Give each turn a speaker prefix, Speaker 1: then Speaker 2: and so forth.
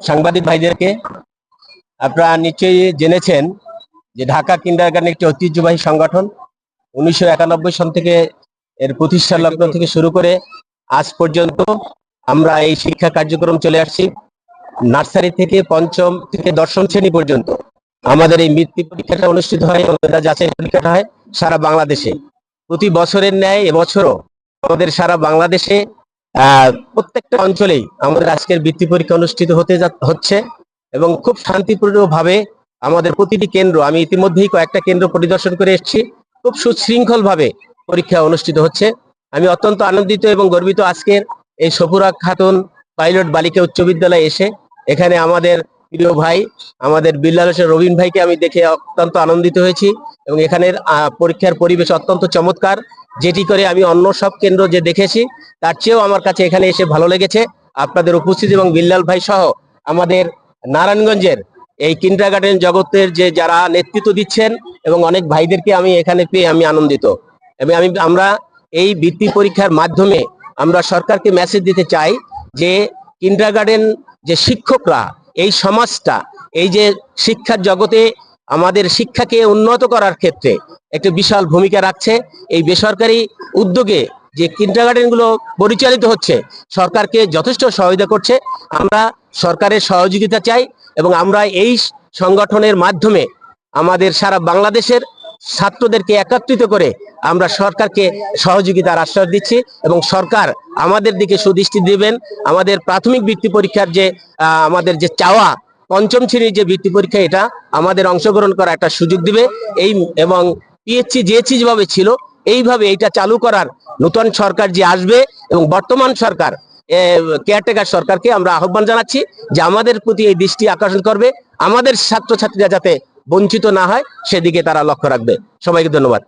Speaker 1: সাংবাদিক ভাইদেরকে, আপনারা নিশ্চয়ই জেনেছেন যে ঢাকা কিন্ডারগার্টেন একটি ঐতিহ্যবাহী সংগঠন। 1991 সন থেকে এর প্রতিষ্ঠা লগ্ন থেকে শুরু করে আজ পর্যন্ত আমরা এই শিক্ষা কার্যক্রম চলে আসছি। নার্সারি থেকে পঞ্চম থেকে দশম শ্রেণী পর্যন্ত আমাদের এই বৃত্তি পরীক্ষাটা অনুষ্ঠিত হয় এবং যাচাই পরীক্ষাটা হয় সারা বাংলাদেশে। প্রতি বছরের ন্যায় এবছরও আমাদের সারা বাংলাদেশে প্রত্যেকটা অঞ্চলেই আমাদের আজকের বৃত্তি পরীক্ষা অনুষ্ঠিত হচ্ছে এবং খুব শান্তিপূর্ণভাবে আমাদের প্রতিটি কেন্দ্র, আমি ইতিমধ্যেই কয়েকটা কেন্দ্র পরিদর্শন করে এসেছি, খুব সুশৃঙ্খল ভাবে পরীক্ষা অনুষ্ঠিত হচ্ছে। আমি অত্যন্ত আনন্দিত এবং গর্বিত আজকের এই সফুরা খাতুন পাইলট বালিকা উচ্চ বিদ্যালয়ে এসে। এখানে আমাদের প্রিয় ভাই, আমাদের বিল্লাল হোসেন রবিন ভাইকে আমি দেখে অত্যন্ত আনন্দিত হয়েছি এবং এখানের পরীক্ষার পরিবেশ অত্যন্ত চমৎকার, যেটি করে আমি অন্য সব কেন্দ্র যে দেখেছি তার চেয়েও আমার কাছে এখানে এসে ভালো লেগেছে। আপনাদের উপস্থিতি এবং বিল্লাল ভাই সহ আমাদের নারায়ণগঞ্জের এই কিন্ডারগার্টেন জগতের যে যারা নেতৃত্ব দিচ্ছেন এবং অনেক ভাইদেরকে আমি এখানে পেয়ে আমি আনন্দিত। এবং আমরা এই বৃত্তি পরীক্ষার মাধ্যমে আমরা সরকারকে মেসেজ দিতে চাই যে কিন্ডারগার্টেন যে শিক্ষকরা, এই সমাজটা, এই যে শিক্ষার জগতে আমাদের শিক্ষাকে উন্নত করার ক্ষেত্রে একটা বিশাল ভূমিকা রাখছে। এই বেসরকারি উদ্যোগে যে কিন্ডারগার্টেন গুলো পরিচালিত হচ্ছে সরকারকে যথেষ্ট সহায়তা করছে। আমরা সরকারের সহযোগিতা চাই এবং আমরা এই সংগঠনের মাধ্যমে আমাদের সারা বাংলাদেশের ছাত্রদেরকে একত্রিত করে আমরা সরকারকে সহযোগিতার আশ্বাস দিচ্ছি এবং সরকার আমাদের দিকে সুদৃষ্টি দিবেন। আমাদের প্রাথমিক বৃত্তি পরীক্ষার যে আমাদের যে চাওয়া পঞ্চম শ্রেণীর যে বৃত্তি পরীক্ষা, এটা আমাদের অংশগ্রহণ করার একটা সুযোগ দিবে। এই এবং পিএসসি যেভাবে ছিল এইভাবে এটা চালু করার নতুন সরকার যে আসবে এবং বর্তমান সরকার কেয়ারটেকার সরকারকে আমরা আহ্বান জানাচ্ছি যে আমাদের প্রতি এই দৃষ্টি আকর্ষণ করবে, আমাদের ছাত্রছাত্রীরা যাতে বঞ্চিত না হয় সেদিকে তারা লক্ষ্য রাখবে। সবাইকে ধন্যবাদ।